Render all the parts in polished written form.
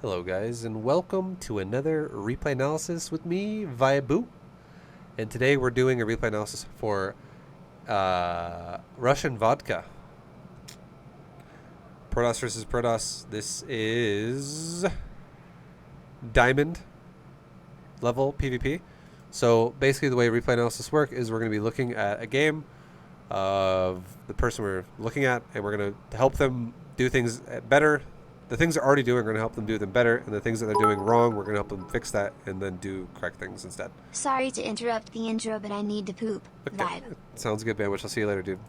Hello guys, and welcome to another replay analysis with me, ViBE. And today we're doing a replay analysis for Russian vodka. Protoss versus Protoss. This is diamond level PvP. So basically the way replay analysis work is we're going to be looking at a game of the person we're looking at, and we're going to help them do things better. The things they're already doing, we're going to help them do them better, and the things that they're doing wrong, we're going to help them fix that and then do correct things instead. Sorry to interrupt the intro, but I need to poop. Okay. ViBE. Sounds good, Bandwich. I'll see you later, dude.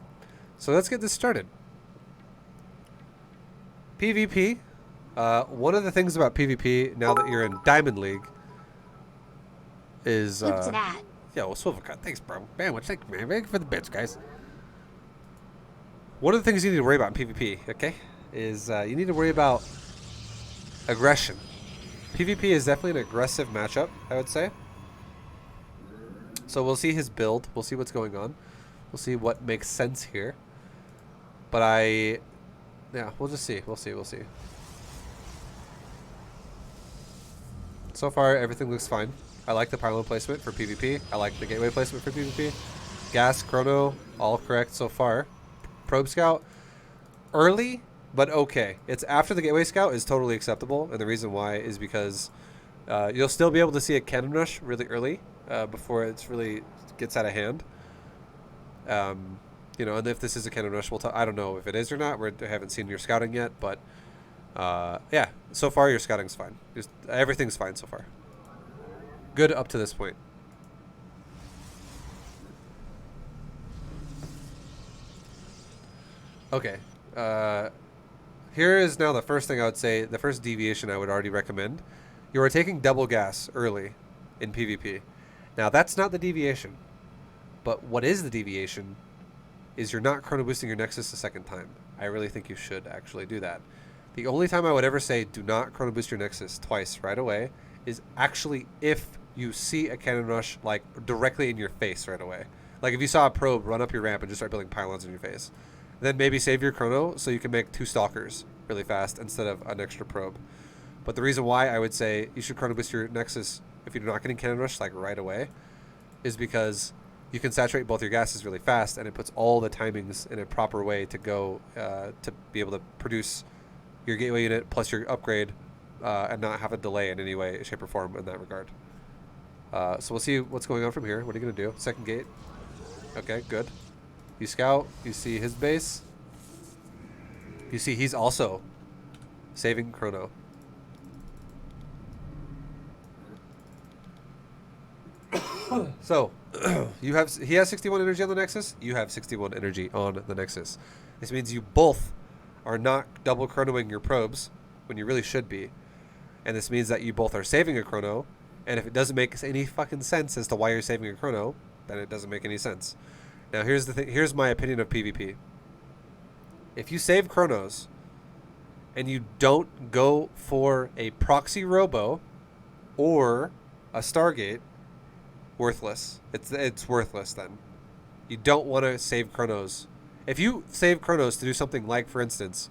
So let's get this started. PvP. One of the things about PvP, now that you're in Diamond League, is... Poop to that. Yeah, well, Swivel Cut. Thanks, bro. Bandwich, thank you, man. Thank you for the bits, guys. One of the things you need to worry about in PvP, okay, is you need to worry about aggression. PvP is definitely an aggressive matchup, I would say. So we'll see his build. We'll see what's going on. We'll see what makes sense here. But yeah, we'll just see. We'll see. So far, everything looks fine. I like the pylon placement for PvP. I like the gateway placement for PvP. Gas, Chrono, all correct so far. Probe Scout, early, but okay. It's after the gateway scout is totally acceptable, and the reason why is because you'll still be able to see a cannon rush really early before it really gets out of hand. You know, and if this is a cannon rush, I don't know if it is or not. I haven't seen your scouting yet, but yeah, so far your scouting's fine. Everything's fine so far. Good up to this point. Okay. Here is now the first thing I would say, the first deviation I would already recommend. You are taking double gas early in PvP. Now, that's not the deviation. But what is the deviation is you're not chrono boosting your Nexus a second time. I really think you should actually do that. The only time I would ever say do not chrono boost your Nexus twice right away is actually if you see a cannon rush like directly in your face right away. Like if you saw a probe run up your ramp and just start building pylons in your face. Then maybe save your chrono so you can make 2 stalkers really fast instead of an extra probe. But the reason why I would say you should chrono boost your Nexus if you're not getting cannon rush like right away is because you can saturate both your gases really fast, and it puts all the timings in a proper way to go to be able to produce your gateway unit plus your upgrade and not have a delay in any way, shape, or form in that regard. So we'll see what's going on from here. What are you going to do? Second gate. Okay, good. You scout, you see his base. You see he's also saving Chrono. So, he has 61 energy on the Nexus, you have 61 energy on the Nexus. This means you both are not double chronoing your probes when you really should be. And this means that you both are saving a chrono, and if it doesn't make any fucking sense as to why you're saving a chrono, then it doesn't make any sense. Now here's the thing. Here's my opinion of PvP. If you save chronos and you don't go for a proxy robo or a Stargate, worthless. It's worthless then. You don't want to save chronos. If you save chronos to do something like, for instance,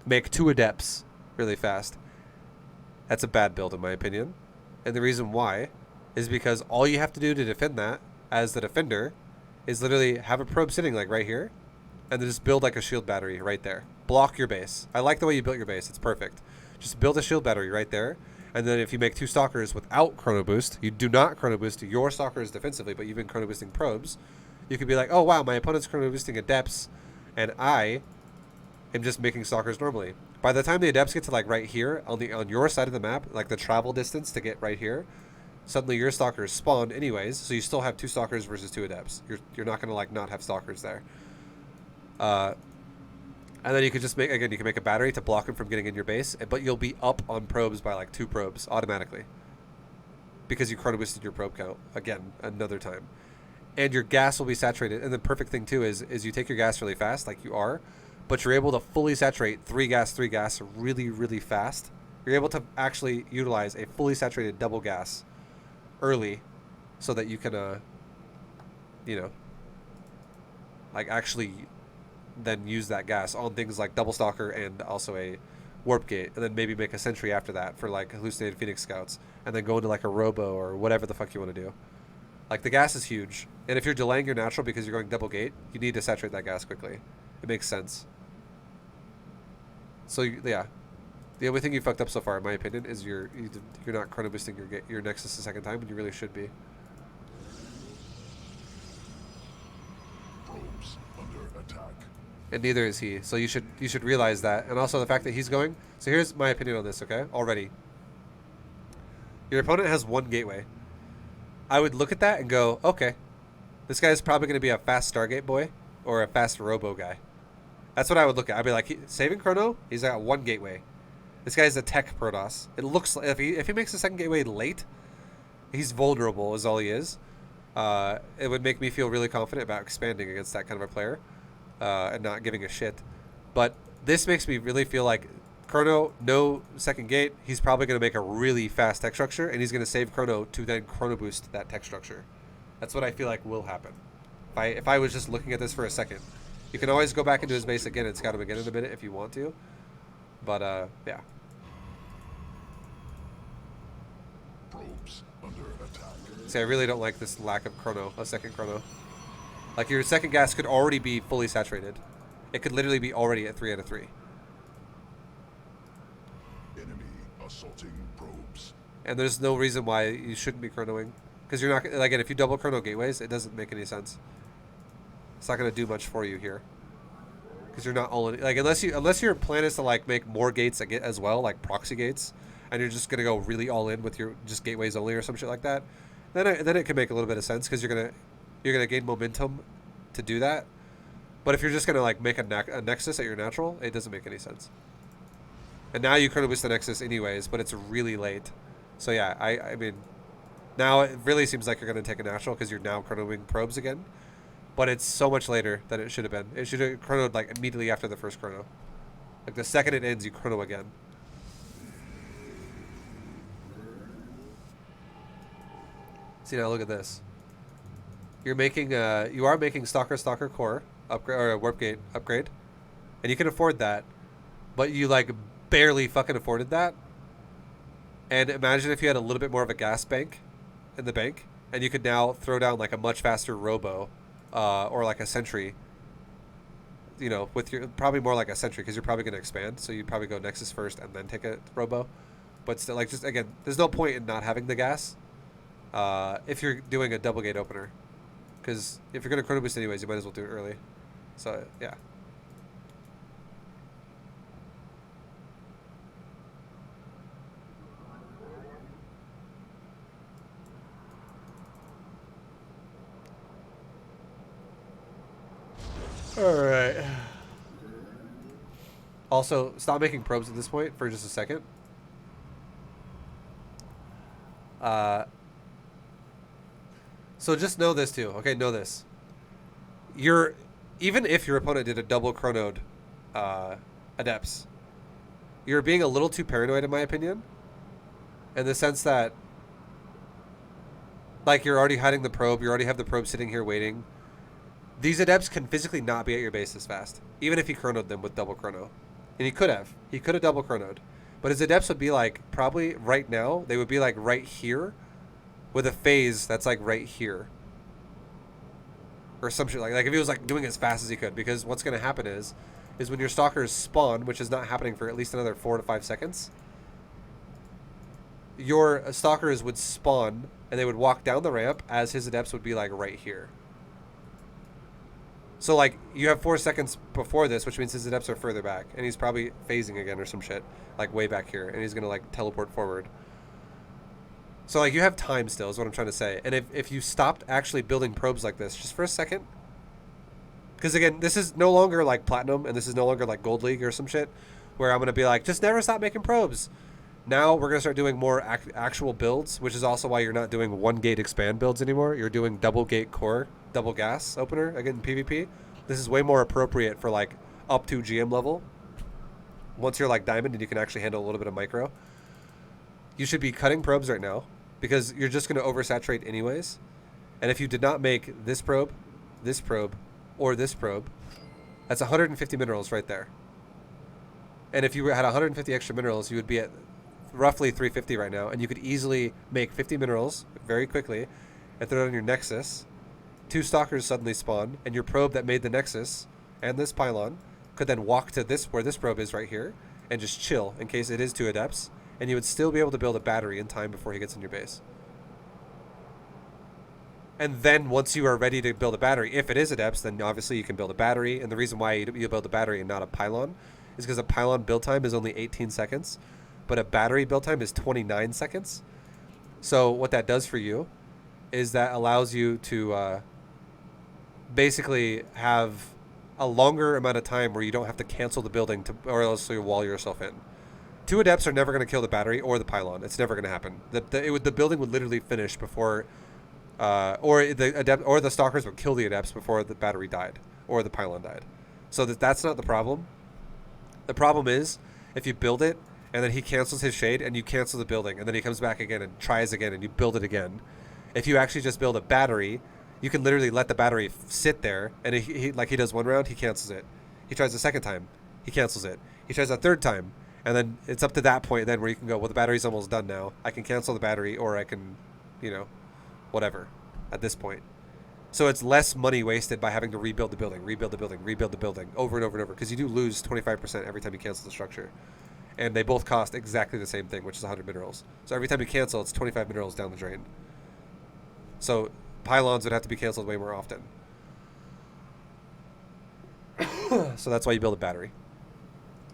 make 2 adepts really fast, that's a bad build in my opinion. And the reason why is because all you have to do to defend that as the defender is literally have a probe sitting like right here, and then just build like a shield battery right there. Block your base. I like the way you built your base. It's perfect. Just build a shield battery right there, and then if you make 2 stalkers without chrono boost, you do not chrono boost your stalkers defensively, but you've been chrono boosting probes, you could be like, oh wow, my opponent's chrono boosting adepts, and I am just making stalkers normally. By the time the adepts get to like right here on your side of the map, like the travel distance to get right here, suddenly your stalkers spawn anyways, so you still have 2 stalkers versus 2 adepts. You're not gonna like not have stalkers there. And then you could just make, again, you can make a battery to block them from getting in your base, but you'll be up on probes by like 2 probes automatically because you chrono boosted your probe count again another time, and your gas will be saturated. And the perfect thing too is you take your gas really fast, like you are, but you're able to fully saturate 3 gas really, really fast. You're able to actually utilize a fully saturated double gas early so that you can you know, like actually then use that gas on things like double stalker and also a warp gate, and then maybe make a sentry after that for like hallucinated Phoenix Scouts, and then go into like a robo or whatever the fuck you want to do. Like the gas is huge, and if you're delaying your natural because you're going double gate, you need to saturate that gas quickly. It makes sense. So yeah, the only thing you fucked up so far, in my opinion, is you're not chrono boosting your Nexus a second time, and you really should be. Probes under attack. And neither is he. So you should realize that, and also the fact that he's going. So here's my opinion on this. Okay, already, your opponent has one gateway. I would look at that and go, okay, this guy's probably going to be a fast Stargate boy or a fast Robo guy. That's what I would look at. I'd be like, saving Chrono, he's got one gateway. This guy's a tech Protoss. It looks like if he makes the second gateway late, he's vulnerable is all he is. It would make me feel really confident about expanding against that kind of a player and not giving a shit. But this makes me really feel like Chrono, no second gate, he's probably going to make a really fast tech structure, and he's going to save Chrono to then Chrono boost that tech structure. That's what I feel like will happen. If I was just looking at this for a second. You can always go back into his base again and scout him again in a minute if you want to. But, yeah. Probes under attack. See, I really don't like this lack of Chrono, a second Chrono. Like, your second gas could already be fully saturated. It could literally be already at 3 out of 3. Enemy assaulting probes. And there's no reason why you shouldn't be chronoing. Because you're not, again, if you double chrono gateways, it doesn't make any sense. It's not going to do much for you here. Because you're not all in, like, unless your plan is to, like, make more gates as well, like proxy gates, and you're just going to go really all in with your just gateways only or some shit like that, then it can make a little bit of sense because you're going to gain momentum to do that. But if you're just going to, like, make a Nexus at your natural, it doesn't make any sense. And now you chrono boost the Nexus anyways, but it's really late. So yeah, I mean, now it really seems like you're going to take a natural because you're now chronoing probes again. But it's so much later than it should have been. It should have chronoed like immediately after the first chrono. Like the second it ends, you chrono again. See now, look at this. You are making Stalker Core upgrade or a Warp Gate upgrade, and you can afford that, but you like barely fucking afforded that. And imagine if you had a little bit more of a gas bank in the bank, and you could now throw down like a much faster Robo. Or like a sentry, you know, with your probably more like a sentry because you're probably going to expand, so you'd probably go Nexus first and then take a Robo. But still, like, just again, there's no point in not having the gas if you're doing a double gate opener, because if you're going to chrono boost anyways, you might as well do it early. So yeah. Alright. Also, stop making probes at this point for just a second. So just know this too. Okay, know this. Even if your opponent did a double chronoed Adepts, you're being a little too paranoid in my opinion. In the sense that, like, you're already hiding the probe, you already have the probe sitting here waiting. These Adepts can physically not be at your base this fast, even if he chronoed them with double chrono. And he could have. He could have double chronoed. But his Adepts would be like, probably right now, they would be like right here with a phase that's like right here. Or some shit like if he was like doing it as fast as he could. Because what's going to happen is when your Stalkers spawn, which is not happening for at least another 4 to 5 seconds, your Stalkers would spawn and they would walk down the ramp as his Adepts would be like right here. So, like, you have 4 seconds before this, which means his Adepts are further back. And he's probably phasing again or some shit. Like, way back here. And he's going to, like, teleport forward. So, like, you have time still is what I'm trying to say. And if you stopped actually building probes like this just for a second. Because, again, this is no longer, like, Platinum. And this is no longer, like, Gold League or some shit. Where I'm going to be like, just never stop making probes. Now we're going to start doing more actual builds. Which is also why you're not doing 1 gate expand builds anymore. You're doing double gate core. Double gas opener again in PvP. This is way more appropriate for like up to GM level. Once you're like diamond and you can actually handle a little bit of micro, you should be cutting probes right now because you're just going to oversaturate anyways. And if you did not make this probe, or this probe, that's 150 minerals right there. And if you had 150 extra minerals, you would be at roughly 350 right now, and you could easily make 50 minerals very quickly and throw it on your nexus. 2 stalkers suddenly spawn, and your probe that made the nexus and this pylon could then walk to this where this probe is right here and just chill in case it is 2 adepts, and you would still be able to build a battery in time before he gets in your base. And then once you are ready to build a battery, if it is adepts, then obviously you can build a battery. And the reason why you build a battery and not a pylon is because a pylon build time is only 18 seconds, but a battery build time is 29 seconds. So what that does for you is that allows you to basically have a longer amount of time where you don't have to cancel the building or else you wall yourself in. 2 adepts are never going to kill the battery or the pylon. It's never going to happen. The building would literally finish before, or the stalkers would kill the adepts before the battery died or the pylon died. So that's not the problem. The problem is if you build it and then he cancels his shade and you cancel the building and then he comes back again and tries again and you build it again. If you actually just build a battery, you can literally let the battery sit there, and he like he does 1 round, he cancels it. He tries a second time, he cancels it. He tries a third time, and then it's up to that point then where you can go, well, the battery's almost done now. I can cancel the battery, or I can, whatever, at this point. So it's less money wasted by having to rebuild the building, over and over and over, because you do lose 25% every time you cancel the structure. And they both cost exactly the same thing, which is 100 minerals. So every time you cancel, it's 25 minerals down the drain. So pylons would have to be canceled way more often. So that's why you build a battery.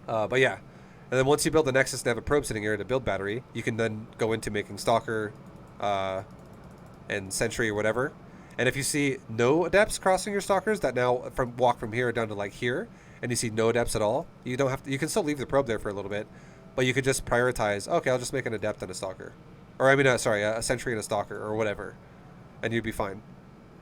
But yeah. And then once you build the nexus and have a probe sitting here to build battery, you can then go into making stalker and sentry or whatever. And if you see no adepts crossing your stalkers that now walk from here down to like here, and you see no adepts at all, you don't have to, you can still leave the probe there for a little bit, but you could just prioritize, okay, I'll just make an adept and a stalker. Or I mean, a sentry and a stalker or whatever. And you'd be fine.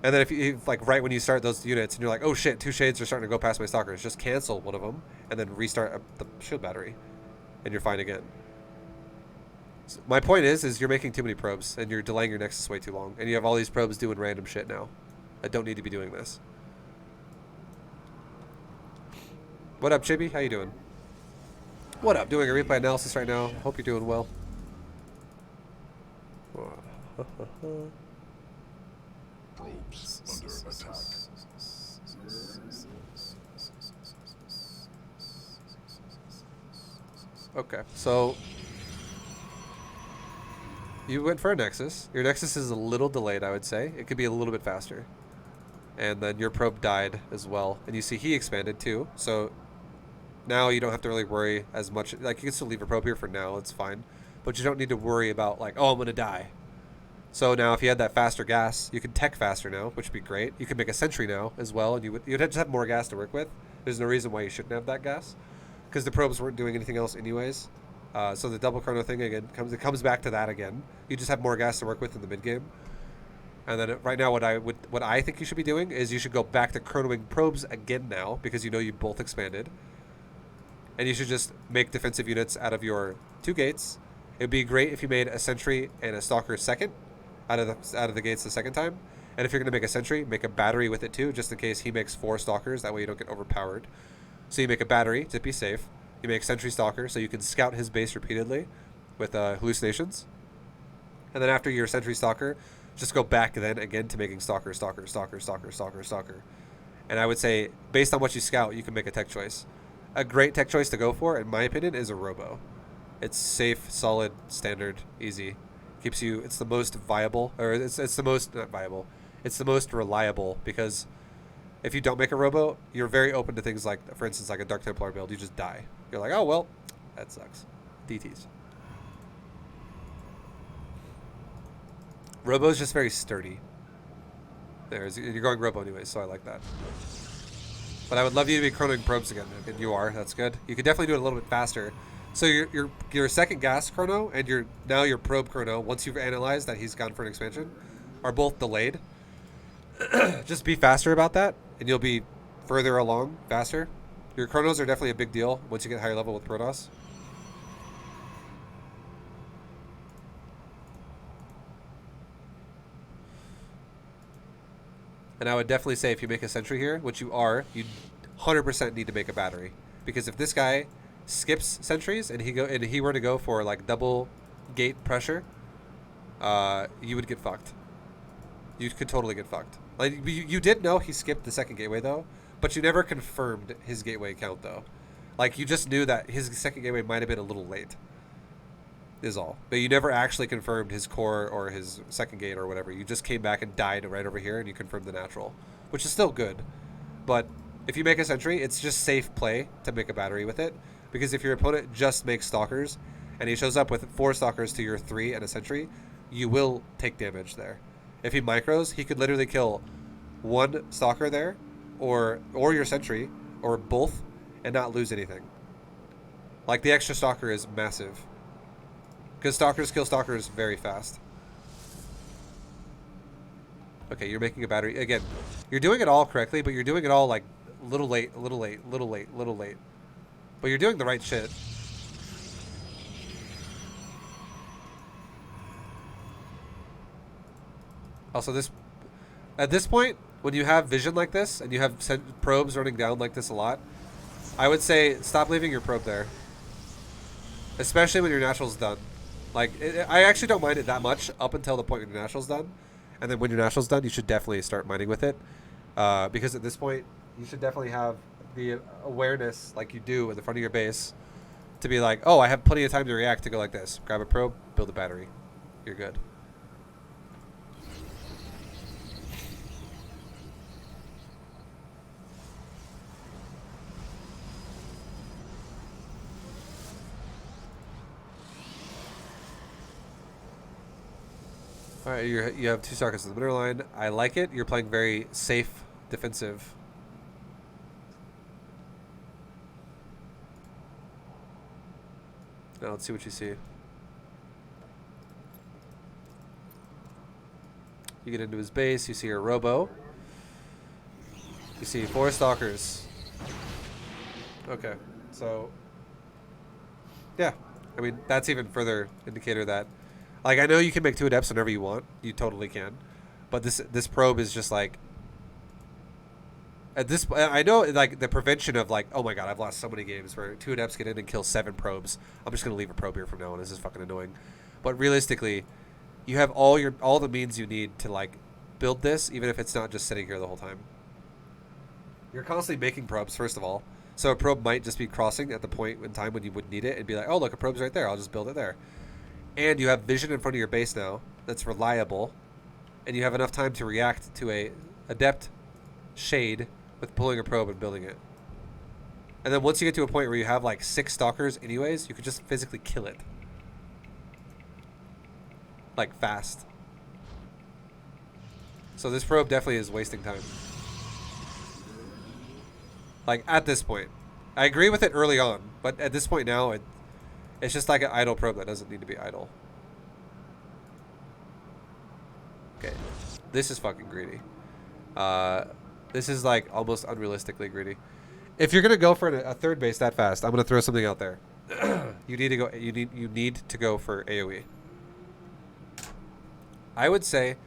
And then if you, like, right when you start those units and you're like, oh shit, 2 shades are starting to go past my stalkers, just cancel one of them and then restart the shield battery and you're fine again. So my point is you're making too many probes and you're delaying your nexus way too long, and you have all these probes doing random shit now that don't need to be doing this. What up, Chibi? How you doing? What up? Doing a replay analysis right now. Hope you're doing well. Probes under attack. Okay, so you went for a nexus. Your nexus is a little delayed, I would say. It could be a little bit faster. And then your probe died as well. And you see he expanded too. So now you don't have to really worry as much. Like, you can still leave a probe here for now. It's fine. But you don't need to worry about, like, oh, I'm going to die. So now if you had that faster gas, you can tech faster now, which would be great. You could make a sentry now as well, and you'd just have more gas to work with. There's no reason why you shouldn't have that gas, because the probes weren't doing anything else anyways. So the double chrono thing again comes back to that again. You just have more gas to work with in the mid game. And then right now, what I think you should be doing is you should go back to chronoing probes again now, because you know you both expanded, and you should just make defensive units out of your 2 gates. It'd be great if you made a sentry and a stalker second out of the gates the second time. And if you're going to make a sentry, make a battery with it too, just in case he makes 4 stalkers. That way you don't get overpowered. So you make a battery to be safe. You make sentry stalker so you can scout his base repeatedly with hallucinations. And then after your sentry stalker, just go back then again to making stalker. And I would say, based on what you scout, you can make a tech choice. A great tech choice to go for, in my opinion, is a robo. It's safe, solid, standard, easy. Keeps you, it's the most viable, or it's the most, not viable, it's the most reliable, because if you don't make a robo, you're very open to things like, for instance, like a Dark Templar build, you just die. You're like, oh, well, that sucks. DTs. Robo is just very sturdy. You're going robo anyways, so I like that. But I would love you to be chronoing probes again, and you are, that's good. You could definitely do it a little bit faster. So your second gas chrono and your probe chrono, once you've analyzed that he's gone for an expansion, are both delayed. Just be faster about that, and you'll be further along faster. Your chronos are definitely a big deal once you get higher level with Protoss. And I would definitely say if you make a sentry here, which you are, you 100% need to make a battery. Because if this guy skips sentries and he were to go for like double gate pressure, you would get fucked. You could totally get fucked. Like you did know he skipped the second gateway though, but you never confirmed his gateway count though. Like you just knew that his second gateway might have been a little late. Is all. But you never actually confirmed his core or his second gate or whatever. You just came back and died right over here and you confirmed the natural, which is still good. But if you make a sentry, it's just safe play to make a battery with it, because if your opponent just makes stalkers and he shows up with 4 stalkers to your 3 and a sentry, you will take damage there. If he micros, he could literally kill 1 stalker there or your sentry or both and not lose anything. Like the extra stalker is massive. Because stalkers kill stalkers very fast. Okay, you're making a battery. Again, you're doing it all correctly, but you're doing it all like little late, little late, little late, little late. But you're doing the right shit. Also, at this point, when you have vision like this, and you have probes running down like this a lot, I would say stop leaving your probe there. Especially when your natural's done. Like, I actually don't mind it that much up until the point when your natural's done. And then when your natural's done, you should definitely start mining with it. Because at this point, you should definitely have the awareness, like you do at the front of your base, to be like, oh, I have plenty of time to react, to go like this. Grab a probe, build a battery. You're good. All right, you have 2 stalkers in the middle line. I like it. You're playing very safe, defensive. Now let's see what you see. You get into his base. You see a robo. You see 4 stalkers. Okay, so yeah, I mean that's even further indicator that. Like, I know you can make 2 adepts whenever you want. You totally can. But this probe is just like... At this I know, like, the prevention of, like, oh my god, I've lost so many games where 2 adepts get in and kill 7 probes. I'm just going to leave a probe here from now on. This is fucking annoying. But realistically, you have all the means you need to, like, build this, even if it's not just sitting here the whole time. You're constantly making probes, first of all. So a probe might just be crossing at the point in time when you would need it and be like, oh, look, a probe's right there. I'll just build it there. And you have vision in front of your base now that's reliable, and you have enough time to react to a adept shade with pulling a probe and building it. And then once you get to a point where you have like 6 stalkers anyways, you could just physically kill it. Like fast. So this probe definitely is wasting time. Like at this point. I agree with it early on, but at this point now, it's just like an idle probe that doesn't need to be idle. Okay. This is fucking greedy. This is like almost unrealistically greedy. If you're gonna go for a 3rd base that fast, I'm gonna throw something out there. You need to go. You need to go for AOE. I would say,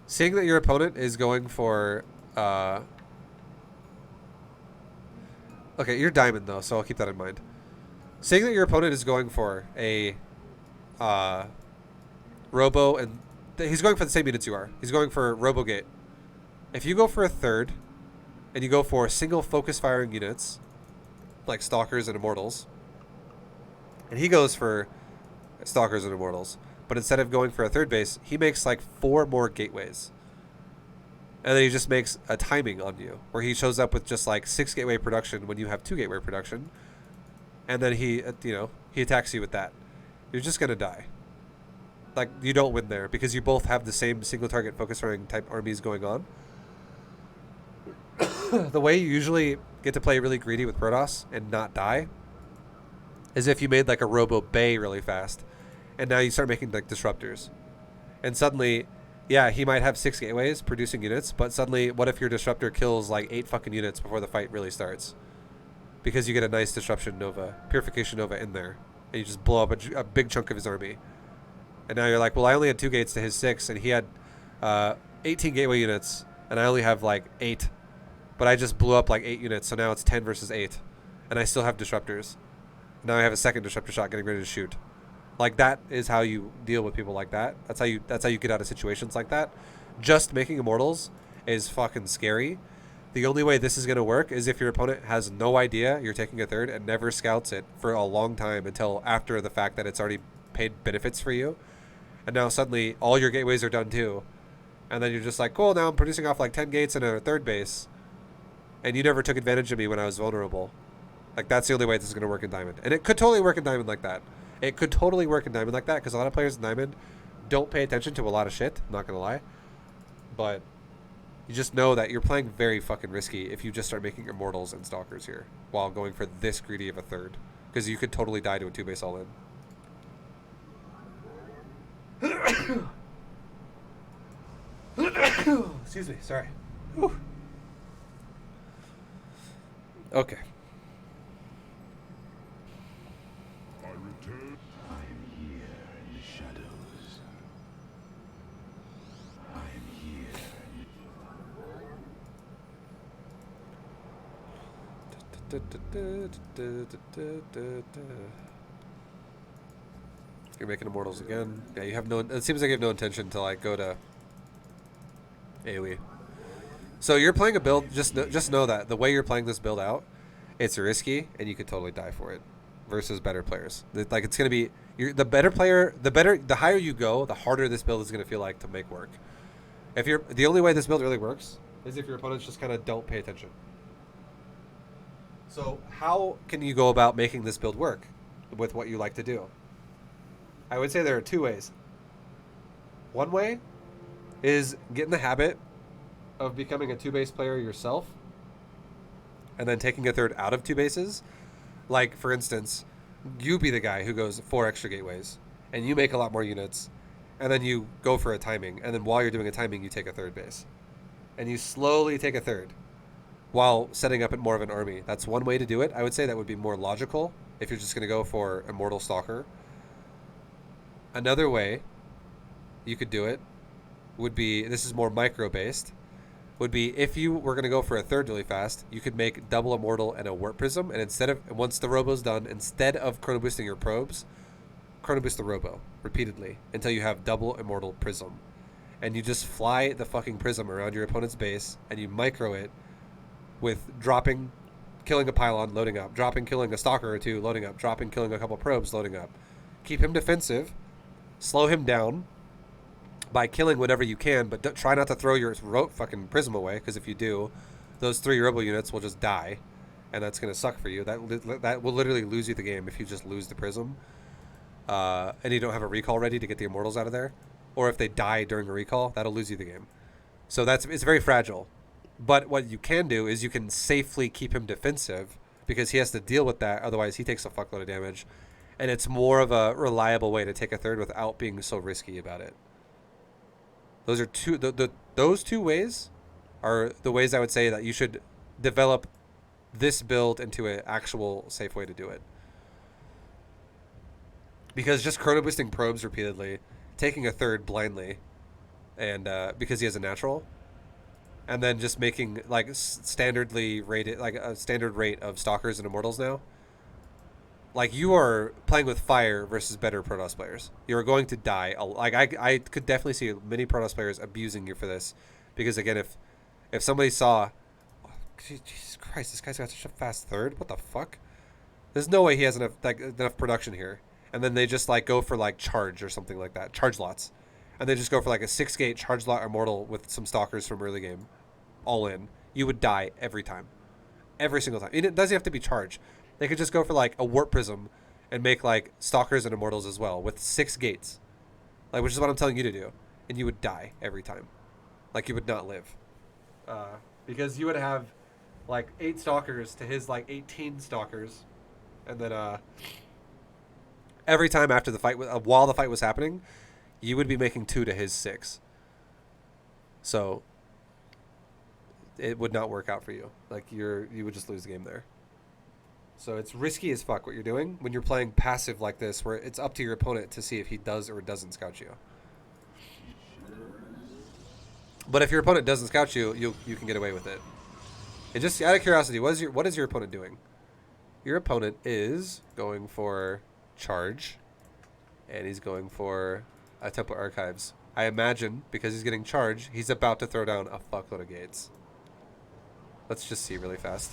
seeing that your opponent is going for. Okay, you're diamond though, so I'll keep that in mind. Seeing that your opponent is going for a robo, and he's going for the same units you are. He's going for robo gate. If you go for a 3rd, and you go for single focus firing units, like stalkers and immortals, and he goes for stalkers and immortals, but instead of going for a 3rd base, he makes like 4 more gateways. And then he just makes a timing on you, where he shows up with just like 6 gateway production when you have 2 gateway production. And then he attacks you with that. You're just going to die. Like, you don't win there, because you both have the same single target focus firing type armies going on. The way you usually get to play really greedy with Protoss and not die is if you made like a Robo Bay really fast, and now you start making like disruptors. And suddenly, yeah, he might have 6 gateways producing units, but suddenly, what if your disruptor kills like 8 fucking units before the fight really starts? Because you get a nice disruption nova, purification nova in there, and you just blow up a big chunk of his army. And now you're like, well, I only had 2 gates to his 6, and he had 18 gateway units, and I only have like 8. But I just blew up like 8 units, so now it's 10 versus 8. And I still have disruptors. Now I have a second disruptor shot getting ready to shoot. Like, that is how you deal with people like that. That's how you get out of situations like that. Just making immortals is fucking scary. The only way this is going to work is if your opponent has no idea you're taking a third and never scouts it for a long time until after the fact that it's already paid benefits for you. And now suddenly all your gateways are done too. And then you're just like, cool, now I'm producing off like 10 gates and a third base. And you never took advantage of me when I was vulnerable. Like, that's the only way this is going to work in Diamond. And it could totally work in Diamond like that. It could totally work in Diamond like that, because a lot of players in Diamond don't pay attention to a lot of shit. I'm not going to lie. But you just know that you're playing very fucking risky if you just start making Immortals and Stalkers here while going for this greedy of a third. Because you could totally die to a 2-base all-in. Excuse me, sorry. Whew. Okay. I return. I am here in the shadows. I am here. You're making Immortals again. Yeah, you have no. It seems like you have no intention to like go to AoE. So you're playing a build. Just know that the way you're playing this build out, it's risky, and you could totally die for it. Versus better players, like it's gonna be the better player. The higher you go, the harder this build is gonna feel like to make work. If you're the only way this build really works is if your opponents just kind of don't pay attention. So how can you go about making this build work with what you like to do? I would say there are two ways. One way is get in the habit of becoming a 2-base player yourself and then taking a third out of 2 bases. Like, for instance, you be the guy who goes 4 extra gateways and you make a lot more units and then you go for a timing, and then while you're doing a timing you take a third base and you slowly take a third while setting up more of an army. That's one way to do it. I would say that would be more logical if you're just going to go for Immortal Stalker. Another way you could do it would be, this is more micro based, would be if you were going to go for a third really fast, you could make double Immortal and a Warp Prism, and instead of, once the Robo's done, instead of Chrono Boosting your probes, Chrono Boost the Robo repeatedly until you have double Immortal Prism. And you just fly the fucking Prism around your opponent's base, and you micro it with dropping, killing a pylon, loading up, dropping, killing a Stalker or 2, loading up, dropping, killing a couple probes, loading up. Keep him defensive, slow him down by killing whatever you can, but try not to throw your fucking Prism away, because if you do, those 3 Robo units will just die, and that's going to suck for you. That will literally lose you the game if you just lose the Prism, and you don't have a recall ready to get the Immortals out of there, or if they die during a recall, that'll lose you the game. So it's very fragile. But what you can do is you can safely keep him defensive, because he has to deal with that, otherwise he takes a fuckload of damage. And it's more of a reliable way to take a third without being so risky about it. Those are those two ways are the ways I would say that you should develop this build into an actual safe way to do it. Because just Chrono Boosting probes repeatedly, taking a third blindly, and because he has a natural, and then just making like standardly rated, like a standard rate of Stalkers and Immortals now. Like, you are playing with fire versus better Protoss players. You are going to die. Like, I could definitely see many Protoss players abusing you for this, because again, if somebody saw, oh, Jesus Christ, this guy's got such a fast third. What the fuck? There's no way he has enough production here. And then they just like go for like charge or something like that, charge lots, and they just go for like a 6-gate charge lot Immortal with some Stalkers from early game, all in. You would die every time, every single time. It doesn't have to be charge. They could just go for like a Warp Prism and make like Stalkers and Immortals as well with 6 gates, like, which is what I'm telling you to do, and you would die every time. Like, you would not live, because you would have like 8 Stalkers to his like 18 Stalkers, and then every time after the fight, while the fight was happening, you would be making 2 to his 6. So it would not work out for you. Like, you would just lose the game there. So it's risky as fuck what you're doing when you're playing passive like this, where it's up to your opponent to see if he does or doesn't scout you. But if your opponent doesn't scout you, you can get away with it. And just out of curiosity, what is your opponent doing? Your opponent is going for charge, and he's going for a Templar Archives. I imagine, because he's getting charge, he's about to throw down a fuckload of gates. Let's just see really fast.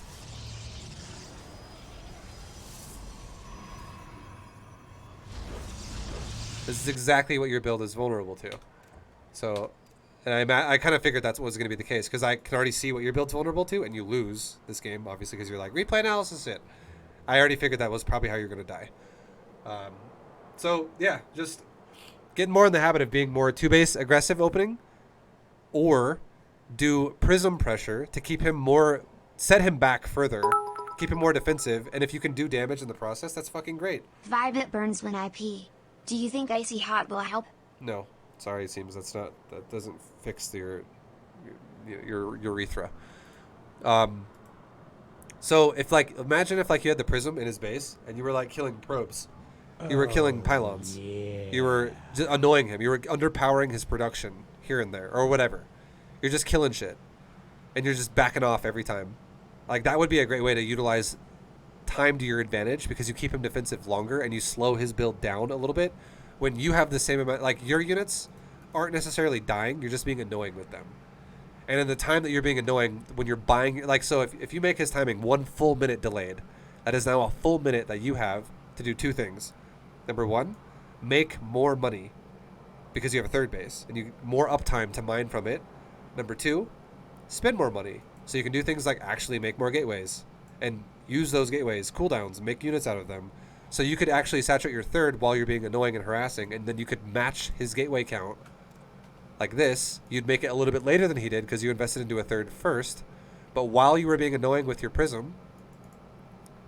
This is exactly what your build is vulnerable to. So, and I kind of figured that's what was going to be the case, because I can already see what your build's vulnerable to, and you lose this game, obviously, because you're like, replay analysis it. I already figured that was probably how you're going to die. So, yeah, just get more in the habit of being more 2-base aggressive opening, or do prism pressure to keep him more, set him back further, keep him more defensive, and if you can do damage in the process, that's fucking great. ViBE burns when I pee. Do you think icy hot will help? No, sorry, it seems that doesn't fix your urethra. So if like, imagine if like you had the prism in his base and you were like killing probes, you were killing pylons, you were just annoying him, you were underpowering his production here and there or whatever. You're just killing shit, and you're just backing off every time. Like that would be a great way to utilize time to your advantage, because you keep him defensive longer and you slow his build down a little bit. When you have the same amount, like your units aren't necessarily dying, you're just being annoying with them. And in the time that you're being annoying, when you're buying, like, so if you make his timing 1 full minute delayed, that is now a full minute that you have to do 2 things. Number 1, make more money because you have a third base and you more uptime to mine from it. Number 2, spend more money so you can do things like actually make more gateways and use those gateways, cooldowns, make units out of them. So you could actually saturate your third while you're being annoying and harassing, and then you could match his gateway count like this. You'd make it a little bit later than he did because you invested into a third first. But while you were being annoying with your prism,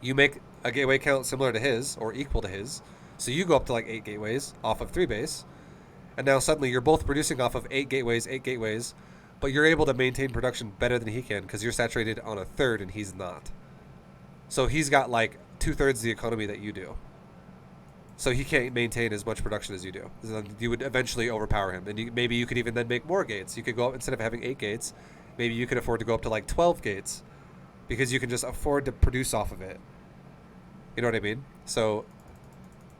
you make a gateway count similar to his or equal to his. So you go up to like 8 gateways off of 3 base. And now suddenly you're both producing off of 8 gateways, but you're able to maintain production better than he can because you're saturated on a third and he's not. So he's got like 2/3 the economy that you do. So he can't maintain as much production as you do. So you would eventually overpower him. And maybe you could even then make more gates. You could go up, instead of having 8 gates, maybe you could afford to go up to like 12 gates because you can just afford to produce off of it. You know what I mean? So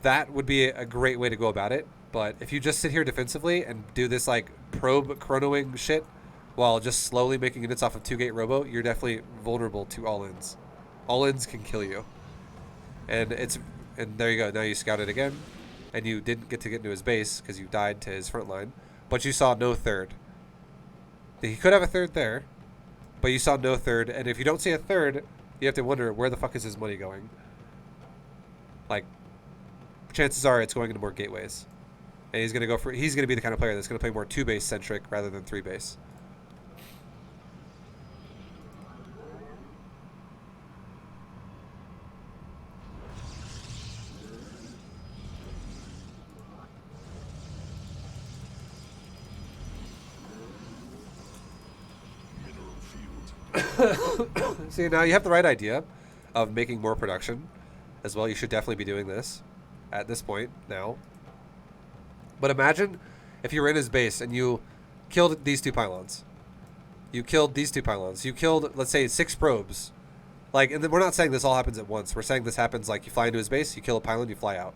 that would be a great way to go about it. But if you just sit here defensively and do this like probe chronoing shit while just slowly making units off of 2-gate robo, you're definitely vulnerable to all-ins. All-ins can kill you. And there you go. Now you scouted again, and you didn't get into his base because you died to his front line, but you saw no third. He could have a third there, but you saw no third, and if you don't see a third, you have to wonder, where the fuck is his money going? Like, chances are it's going into more gateways. And he's going to be the kind of player that's going to play more 2-base centric rather than 3-base. See, now you have the right idea of making more production as well. You should definitely be doing this at this point now. But imagine if you were in his base and you killed these 2 pylons. You killed these 2 pylons. You killed, let's say, 6 probes. Like, and then we're not saying this all happens at once. We're saying this happens like you fly into his base, you kill a pylon, you fly out.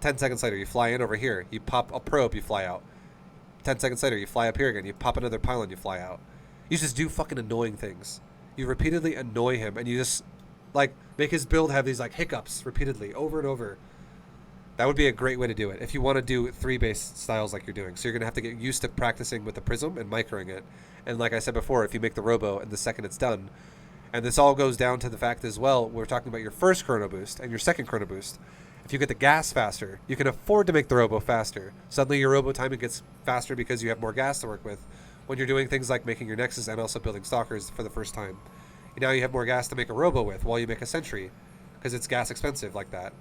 10 seconds later, you fly in over here. You pop a probe, you fly out. 10 seconds later, you fly up here again. You pop another pylon, you fly out. You just do fucking annoying things. You repeatedly annoy him, and you just, like, make his build have these, like, hiccups repeatedly, over and over. That would be a great way to do it if you want to do 3-base styles like you're doing. So you're going to have to get used to practicing with the prism and microing it. And like I said before, if you make the robo and the second it's done, and this all goes down to the fact as well, we're talking about your first chrono boost and your second chrono boost. If you get the gas faster, you can afford to make the robo faster. Suddenly your robo timing gets faster because you have more gas to work with when you're doing things like making your nexus and also building stalkers for the first time. Now you have more gas to make a robo with while you make a sentry because it's gas expensive like that.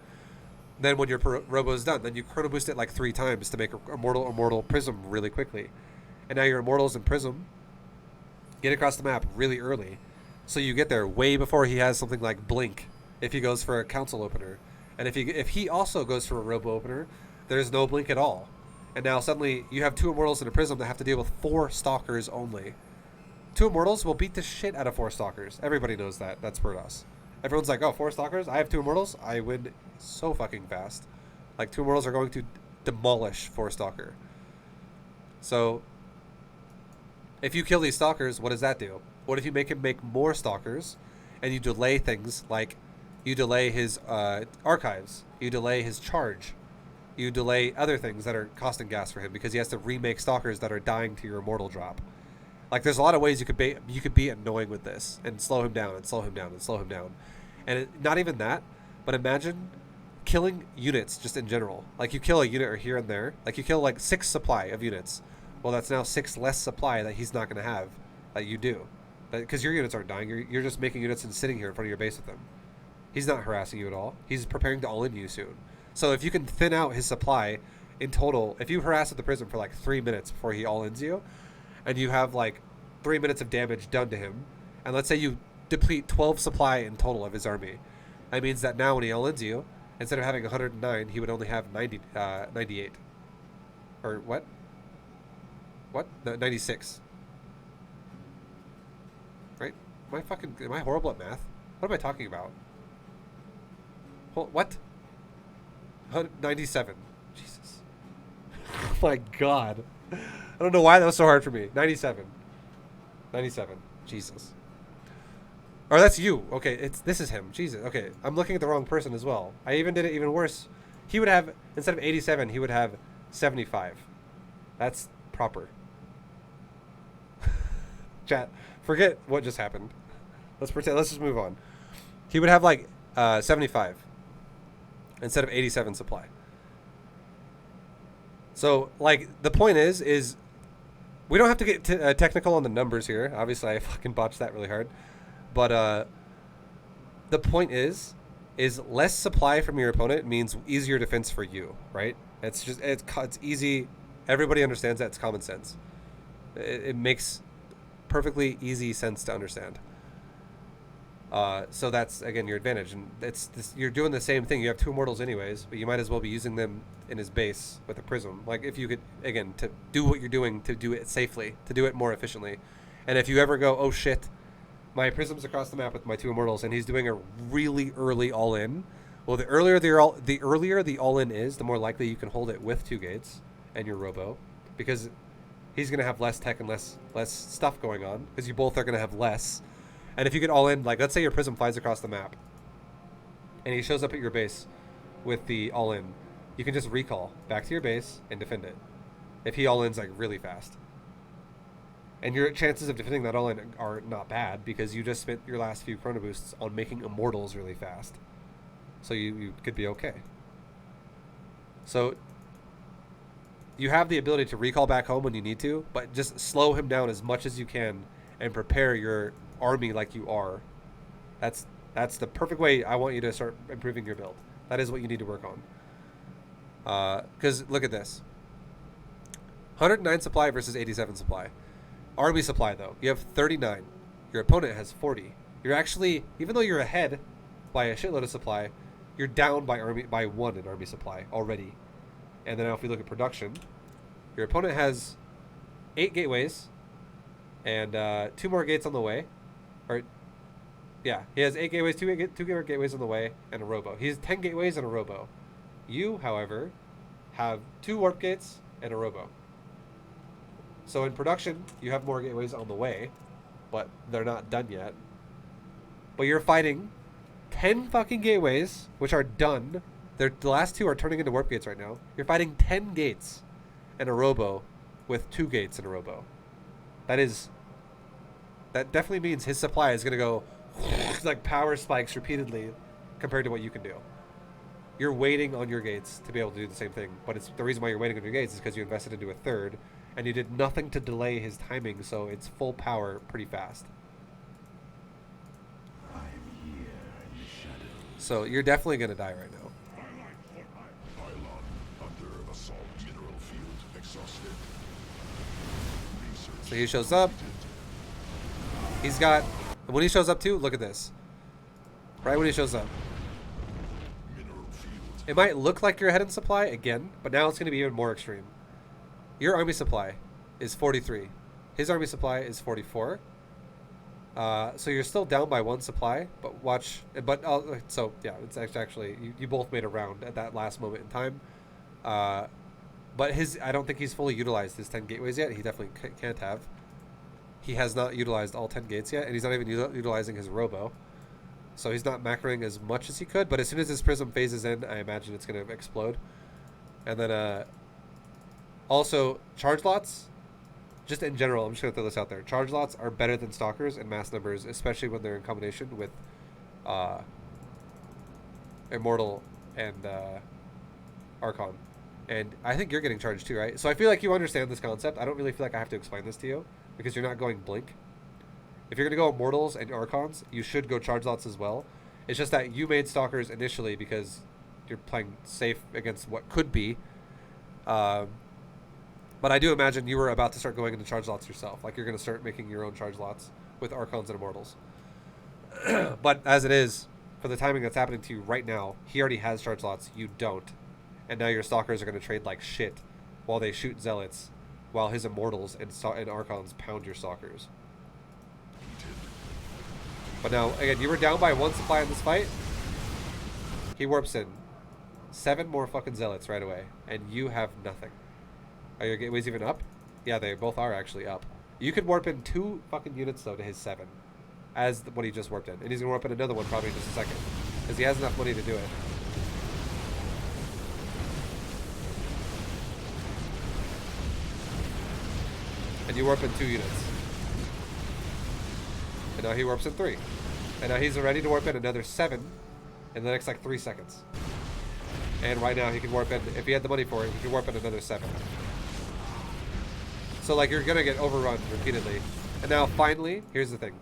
Then when your robo is done, then you chrono boost it like 3 times to make a immortal prism really quickly. And now your immortals and prism get across the map really early. So you get there way before he has something like blink if he goes for a council opener. And if he also goes for a robo opener, there's no blink at all. And now suddenly you have 2 immortals and a prism that have to deal with 4 stalkers only. 2 immortals will beat the shit out of 4 stalkers. Everybody knows that. That's for us. Everyone's like, oh, 4 stalkers? I have 2 immortals? I win so fucking fast. Like, 2 immortals are going to demolish 4 stalker. So, if you kill these stalkers, what does that do? What if you make him make more stalkers, and you delay things like you delay his archives, you delay his charge, you delay other things that are costing gas for him because he has to remake stalkers that are dying to your immortal drop. Like, there's a lot of ways you could be annoying with this and slow him down and slow him down and slow him down. And not even that, but imagine killing units just in general. Like, you kill a unit or here and there. Like, you kill like 6 supply of units. Well, that's now 6 less supply that he's not going to have that you do. Because your units aren't dying. You're just making units and sitting here in front of your base with them. He's not harassing you at all. He's preparing to all-in you soon. So if you can thin out his supply in total, if you harass at the prism for like 3 minutes before he all-ins you, and you have like 3 minutes of damage done to him, and let's say you deplete 12 supply in total of his army, that means that now when he all-ins you, instead of having 109, he would only have 98. Or what? What? No, 96. Right? Am I horrible at math? What am I talking about? What? 97. Jesus. Oh my god. I don't know why that was so hard for me. 97. 97. Jesus. Or that's you. Okay, this is him. Jesus. Okay, I'm looking at the wrong person as well. I even did it even worse. He would have, instead of 87, he would have 75. That's proper. Chat, forget what just happened. Let's just move on. He would have like 75 instead of 87 supply. So, like, the point is we don't have to get technical on the numbers here. Obviously, I fucking botched that really hard. But the point is less supply from your opponent means easier defense for you, right? It's easy. Everybody understands that. It's common sense. It makes perfectly easy sense to understand. So that's, again, your advantage. And you're doing the same thing. You have 2 immortals anyways, but you might as well be using them in his base with a prism. Like, if you could, again, to do what you're doing, to do it safely, to do it more efficiently. And if you ever go, oh shit, my prism's across the map with my 2 immortals, and he's doing a really early all-in. Well, the earlier the all-in is, the more likely you can hold it with 2 gates and your robo, because he's going to have less tech and less stuff going on, because you both are going to have less. And if you get all-in, like, let's say your prism flies across the map, and he shows up at your base with the all-in, you can just recall back to your base and defend it, if he all-ins, like, really fast. And your chances of defending that all-in are not bad, because you just spent your last few chrono boosts on making immortals really fast. So you could be okay. So you have the ability to recall back home when you need to, but just slow him down as much as you can and prepare your army like you are. That's the perfect way I want you to start improving your build. That is what you need to work on. Because look at this. 109 supply versus 87 supply. Army supply, though, you have 39. Your opponent has 40. You're actually, even though you're ahead by a shitload of supply, you're down by 1 in army supply already. And then now if we look at production, your opponent has 8 gateways and 2 more gates on the way. Or, yeah, he has 8 gateways, 2 gateways on the way, and a robo. He has 10 gateways and a robo. You, however, have 2 warp gates and a robo. So in production, you have more gateways on the way, but they're not done yet. But you're fighting 10 fucking gateways, which are done. The last 2 are turning into warp gates right now. You're fighting 10 gates and a robo with 2 gates and a robo. That definitely means his supply is going to go like power spikes repeatedly compared to what you can do. You're waiting on your gates to be able to do the same thing, but it's the reason why you're waiting on your gates is because you invested into a 3rd, and you did nothing to delay his timing, so it's full power pretty fast. I am here in the shadows. So you're definitely going to die right now. Pylon under assault. Mineral field exhausted. Research. So he shows up. He's got, when he shows up too, look at this. Right when he shows up. Mineral field. It might look like you're ahead in supply again, but now it's going to be even more extreme. Your army supply is 43. His army supply is 44. So you're still down by 1 supply, but watch. But so yeah, it's actually you both made a round at that last moment in time. But I don't think he's fully utilized his 10 gateways yet. He definitely can't have. He has not utilized all 10 gates yet, and he's not even utilizing his robo. So he's not macroing as much as he could. But as soon as his prism phases in, I imagine it's going to explode. And then also charge lots. Just in general, I'm just going to throw this out there. Charge lots are better than stalkers in mass numbers, especially when they're in combination with Immortal and Archon. And I think you're getting charged too, right? So I feel like you understand this concept. I don't really feel like I have to explain this to you because you're not going Blink. If you're going to go Immortals and Archons, you should go charge lots as well. It's just that you made stalkers initially because you're playing safe against what could be. But I do imagine you were about to start going into charge lots yourself. Like you're going to start making your own charge lots with Archons and Immortals. But as it is, for the timing that's happening to you right now, he already has charge lots. You don't. And now your Stalkers are going to trade like shit while they shoot Zealots, while his Immortals and Archons pound your Stalkers. But now, again, you were down by 1 supply in this fight. He warps in 7 more fucking Zealots right away, and you have nothing. Are your gateways even up? Yeah, they both are actually up. You could warp in 2 fucking units, though, to his 7. As what he just warped in. And he's going to warp in another one probably in just a second. Because he has enough money to do it. And you warp in 2 units. And now he warps in 3. And now he's ready to warp in another 7 in the next, like, 3 seconds. And right now he can warp in, if he had the money for it, he can warp in another 7. So, like, you're going to get overrun repeatedly. And now, finally, here's the thing.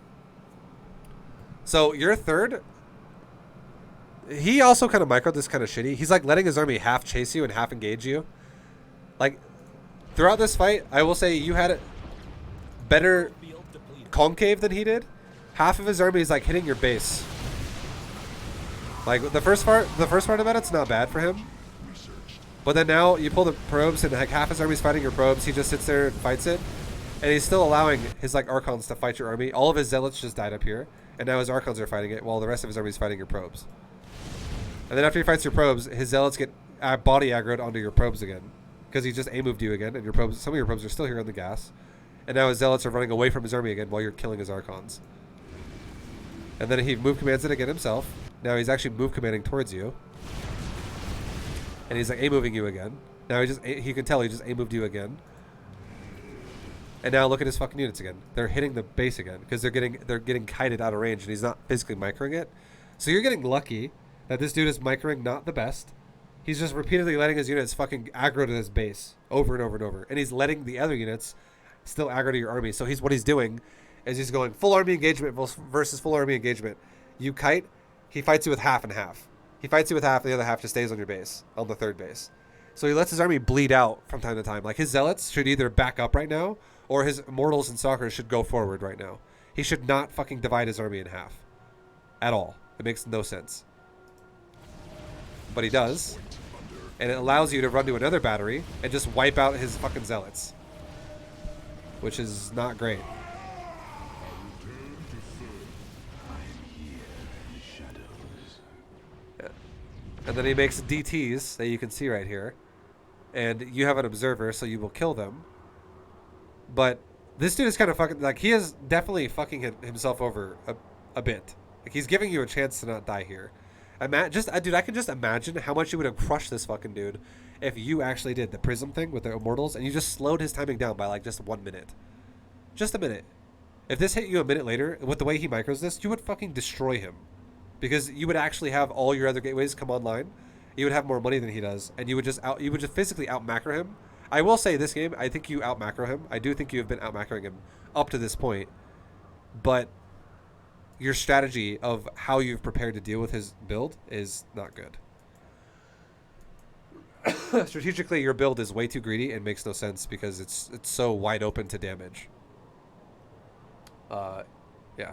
So, your third, he also kind of microed this kind of shitty. He's, like, letting his army half chase you and half engage you. Like, throughout this fight, I will say you had a better concave than he did. Half of his army is, like, hitting your base. Like, the first part of it's not bad for him. But then now you pull the probes and like half his army's fighting your probes. He just sits there and fights it. And he's still allowing his like Archons to fight your army. All of his Zealots just died up here. And now his Archons are fighting it while the rest of his army's fighting your probes. And then after he fights your probes, his Zealots get body aggroed onto your probes again. Because he just A-moved you again. And your probes, some of your probes are still here on the gas. And now his Zealots are running away from his army again while you're killing his Archons. And then he move commands it again himself. Now he's actually move commanding towards you. And he's like A-moving you again. Now he can tell he just A-moved you again. And now look at his fucking units again. They're hitting the base again because they're getting kited out of range and he's not physically microing it. So you're getting lucky that this dude is microing not the best. He's just repeatedly letting his units fucking aggro to his base over and over and over. And he's letting the other units still aggro to your army. So what he's doing is he's going full army engagement versus full army engagement. You kite, he fights you with half and half. He fights you with half, the other half just stays on your base, on the third base. So he lets his army bleed out from time to time. Like his Zealots should either back up right now, or his Immortals and Stalkers should go forward right now. He should not fucking divide his army in half. At all. It makes no sense. But he does. And it allows you to run to another battery and just wipe out his fucking Zealots. Which is not great. And then he makes DTs that you can see right here. And you have an observer, so you will kill them. But this dude is kind of fucking... Like, he is definitely fucking himself over a bit. Like, he's giving you a chance to not die here. Dude, I can just imagine how much you would have crushed this fucking dude if you actually did the prism thing with the Immortals and you just slowed his timing down by, like, just 1 minute. Just a minute. If this hit you a minute later, with the way he micros this, you would fucking destroy him. Because you would actually have all your other gateways come online. You would have more money than he does, and you would just physically out macro him. I will say this game, I think you out macro him. I do think you have been out macroing him up to this point. But your strategy of how you've prepared to deal with his build is not good. Strategically, your build is way too greedy and makes no sense because it's so wide open to damage. Yeah,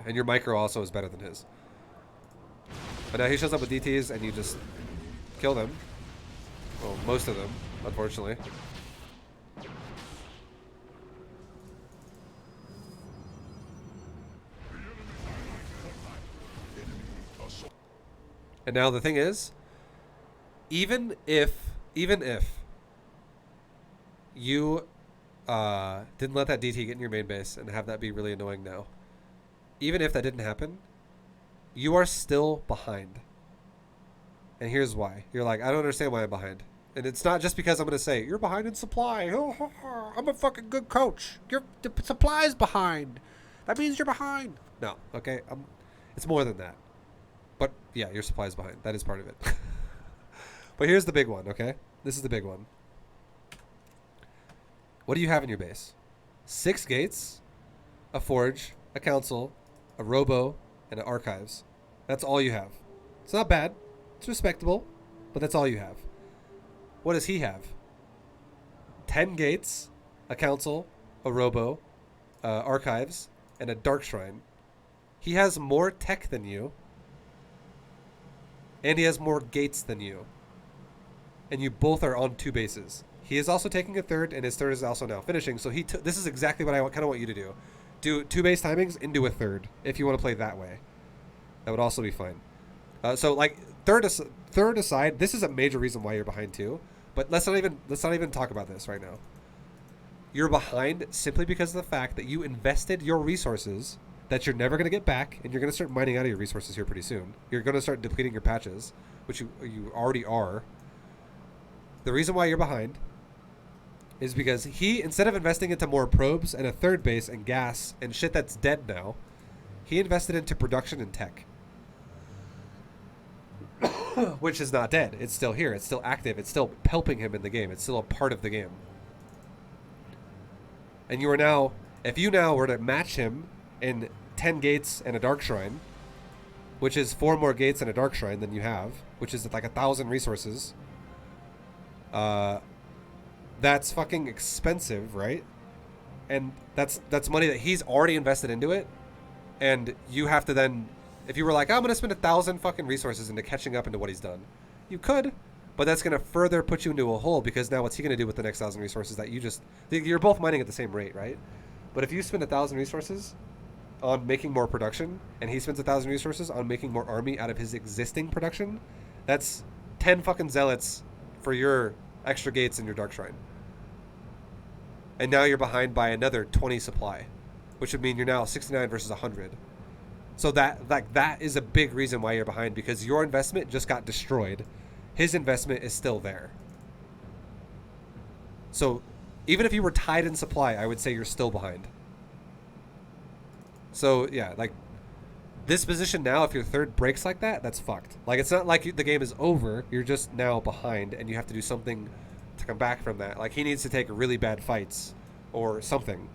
and your micro also is better than his. But now he shows up with DTs and you just kill them. Well, most of them, unfortunately. And now the thing is, even if you didn't let that DT get in your main base and have that be really annoying now, even if that didn't happen, you are still behind. And here's why. You're like, I don't understand why I'm behind. And it's not just because I'm going to say, you're behind in supply. I'm a fucking good coach. The supply's behind. That means you're behind. No, okay? It's more than that. But yeah, your supply's behind. That is part of it. But here's the big one, okay? This is the big one. What do you have in your base? 6 gates, a forge, a council, a robo, and an archives. That's all you have. It's not bad. It's respectable, but that's all you have. What does he have? 10 gates, a council, a robo, archives, and a dark shrine. He has more tech than you, and he has more gates than you. And you both are on 2 bases. He is also taking a third, and his third is also now finishing. So this is exactly what I kind of want you to do. Do 2 base timings into a third if you want to play that way. That would also be fine. So like third aside, this is a major reason why you're behind too. But let's not even talk about this right now. You're behind simply because of the fact that you invested your resources that you're never going to get back, and you're going to start mining out of your resources here pretty soon. You're going to start depleting your patches, which you already are. The reason why you're behind is because he, instead of investing into more probes and a third base and gas and shit that's dead now, he invested into production and tech. Which is not dead. It's still here. It's still active. It's still helping him in the game. It's still a part of the game. And you are now, if you now were to match him in 10 gates and a dark shrine, which is 4 more gates and a dark shrine than you have, which is like 1,000 resources, that's fucking expensive, right? And that's money that he's already invested into it, and you have to then, if you were like, I'm gonna spend 1,000 fucking resources into catching up into what he's done, you could, but that's gonna further put you into a hole, because now what's he gonna do with the next 1,000 resources that you're both mining at the same rate, right? But if you spend 1,000 resources on making more production, and he spends 1,000 resources on making more army out of his existing production, that's 10 fucking zealots for your extra gates in your dark shrine. And now you're behind by another 20 supply, which would mean you're now 69 versus 100. So that is a big reason why you're behind, because your investment just got destroyed. His investment is still there. So even if you were tied in supply, I would say you're still behind. So yeah, like this position now, if your third breaks like that, that's fucked. Like it's not like the game is over. You're just now behind, and you have to do something to come back from that. Like he needs to take really bad fights or something.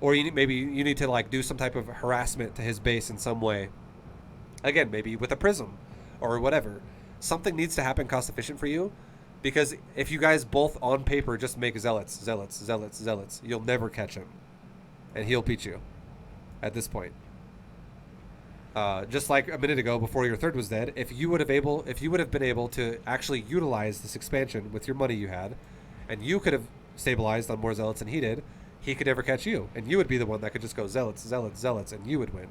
Or maybe you need to like do some type of harassment to his base in some way. Again, maybe with a prism or whatever. Something needs to happen cost efficient for you, because if you guys both on paper just make zealots, you'll never catch him, and he'll beat you at this point. Just like a minute ago before your third was dead, if you would have been able to actually utilize this expansion with your money you had, and you could have stabilized on more zealots than he did, he could never catch you, and you would be the one that could just go zealots, and you would win,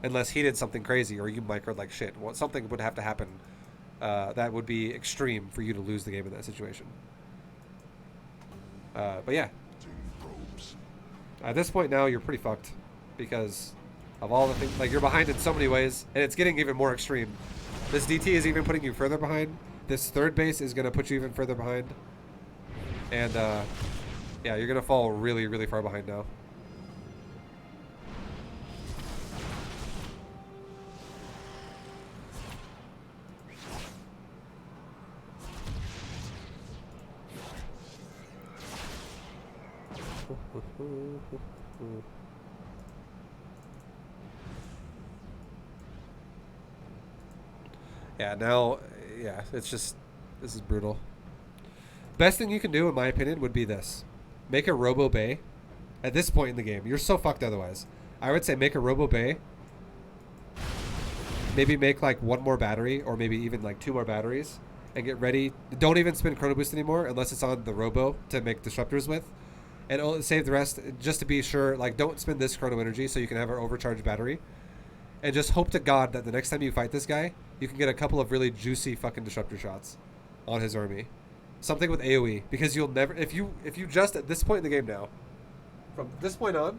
unless he did something crazy or you microed like shit. Well, something would have to happen that would be extreme for you to lose the game in that situation. But yeah, at this point now you're pretty fucked, because of all the things. Like you're behind in so many ways, and it's getting even more extreme. This DT is even putting you further behind. This third base is going to put you even further behind, and yeah, you're going to fall really, really far behind now. Yeah, now, yeah, it's just, this is brutal. Best thing you can do, in my opinion, would be this. Make a Robo Bay. At this point in the game, you're so fucked otherwise. I would say make a Robo Bay. Maybe make like 1 more battery, or maybe even like 2 more batteries, and get ready. Don't even spin Chrono Boost anymore unless it's on the Robo to make disruptors with. And save the rest just to be sure. Like, don't spend this Chrono Energy so you can have an overcharged battery. And just hope to God that the next time you fight this guy, you can get a couple of really juicy fucking disruptor shots on his army. Something with AoE, because you'll never, if you just at this point in the game now, from this point on,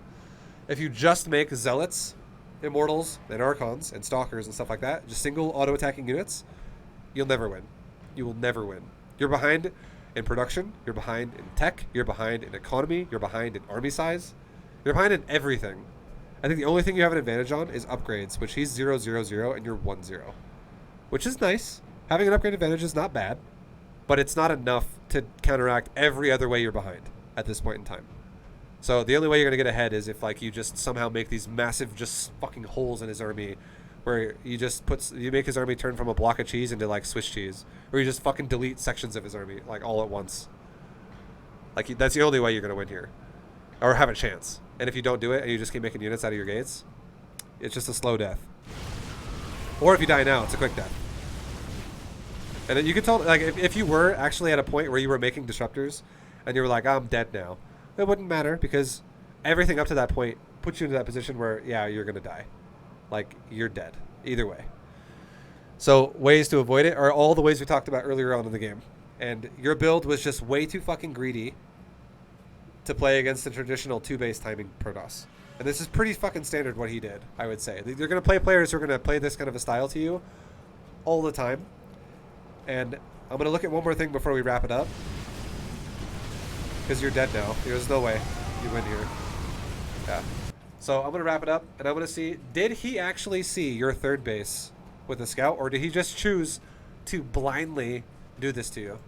if you just make zealots, immortals, and archons and stalkers and stuff like that, just single auto attacking units, you'll never win. You will never win. You're behind in production, you're behind in tech, you're behind in economy, you're behind in army size, you're behind in everything. I think the only thing you have an advantage on is upgrades, which he's 0-0-0 and you're 1-0, which is nice. Having an upgrade advantage is not bad, but it's not enough to counteract every other way you're behind at this point in time. So the only way you're going to get ahead is if like you just somehow make these massive just fucking holes in his army, where you just you make his army turn from a block of cheese into like Swiss cheese, or you just fucking delete sections of his army like all at once. Like that's the only way you're going to win here, or have a chance. And if you don't do it and you just keep making units out of your gates, it's just a slow death. Or if you die now, it's a quick death. And then you can tell, like, if you were actually at a point where you were making disruptors and you were like, I'm dead now, it wouldn't matter, because everything up to that point puts you into that position where, yeah, you're going to die. Like, you're dead. Either way. So, ways to avoid it are all the ways we talked about earlier on in the game. And your build was just way too fucking greedy to play against the traditional 2-base timing Protoss. And this is pretty fucking standard what he did, I would say. You're going to play players who are going to play this kind of a style to you all the time. And I'm going to look at one more thing before we wrap it up. Because you're dead now. There's no way you win here. Yeah. So I'm going to wrap it up, and I'm going to see, did he actually see your third base with a scout, or did he just choose to blindly do this to you?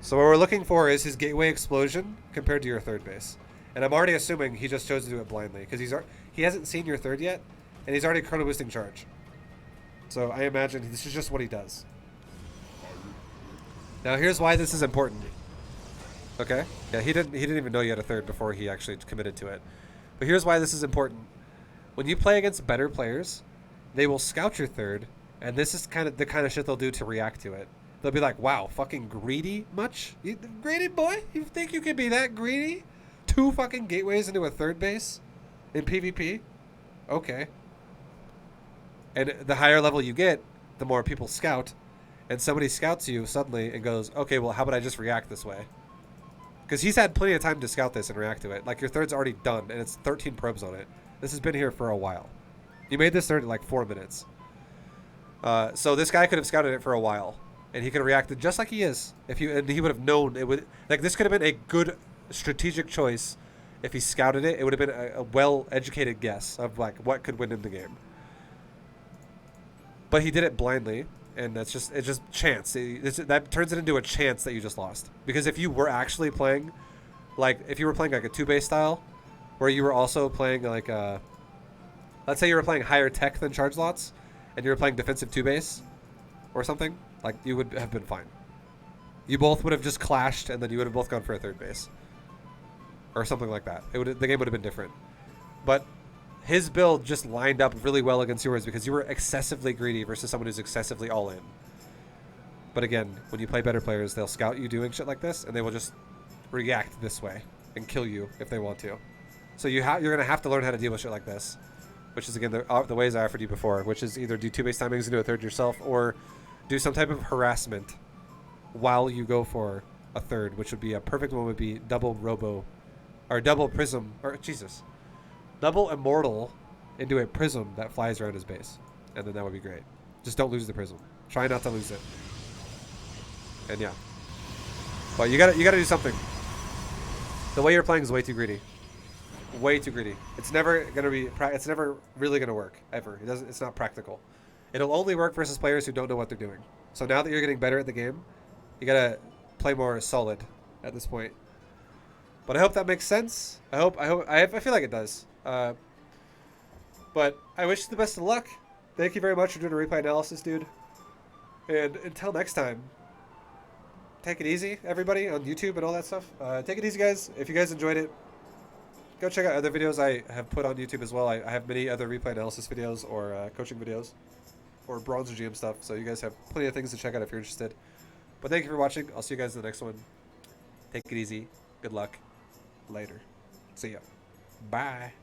So what we're looking for is his gateway explosion compared to your third base. And I'm already assuming he just chose to do it blindly, because he hasn't seen your third yet, and he's already chrono boosting charge. So I imagine this is just what he does. Now here's why this is important. Okay? Yeah, he didn't even know you had a third before he actually committed to it. But here's why this is important. When you play against better players, they will scout your third, and this is kind of the kind of shit they'll do to react to it. They'll be like, wow, fucking greedy much? Greedy boy? You think you can be that greedy? 2 fucking gateways into a third base in PvP? Okay. And the higher level you get, the more people scout. And somebody scouts you suddenly and goes, okay, well, how about I just react this way? Because he's had plenty of time to scout this and react to it. Like, your third's already done, and it's 13 probes on it. This has been here for a while. You made this third in like 4 minutes. So this guy could have scouted it for a while. And he could have reacted just like he is. And he would have known it would. Like, this could have been a good strategic choice if he scouted it. It would have been a well-educated guess of like what could win in the game. But he did it blindly, and it's just chance. That turns it into a chance that you just lost. Because if you were actually playing, like if you were playing like a 2-base style, where you were also playing like let's say you were playing higher tech than charge lots, and you were playing defensive 2-base or something. Like, you would have been fine. You both would have just clashed, and then you would have both gone for a third base. Or something like that. The game would have been different. But his build just lined up really well against yours because you were excessively greedy versus someone who's excessively all in. But again, when you play better players, they'll scout you doing shit like this, and they will just react this way and kill you if they want to. So you're going to have to learn how to deal with shit like this. Which is, again, the ways I offered you before, which is either do 2-base timings and do a third yourself, or do some type of harassment while you go for a third, which would be a perfect one would be double robo, or double prism, or Jesus, double immortal into a prism that flies around his base, and then that would be great. Just don't lose the prism. Try not to lose it. And yeah, but you gotta do something. The way you're playing is way too greedy. Way too greedy. It's never gonna be. It's never really gonna work ever. It doesn't. It's not practical. It'll only work versus players who don't know what they're doing. So now that you're getting better at the game, you gotta play more solid at this point. But I hope that makes sense. I feel like it does. But I wish you the best of luck. Thank you very much for doing a replay analysis, dude. And until next time, take it easy, everybody, on YouTube and all that stuff. Take it easy, guys. If you guys enjoyed it, go check out other videos I have put on YouTube as well. I have many other replay analysis videos or coaching videos. or bronze or GM stuff. So you guys have plenty of things to check out if you're interested. But thank you for watching. I'll see you guys in the next one. Take it easy. Good luck. Later. See ya. Bye.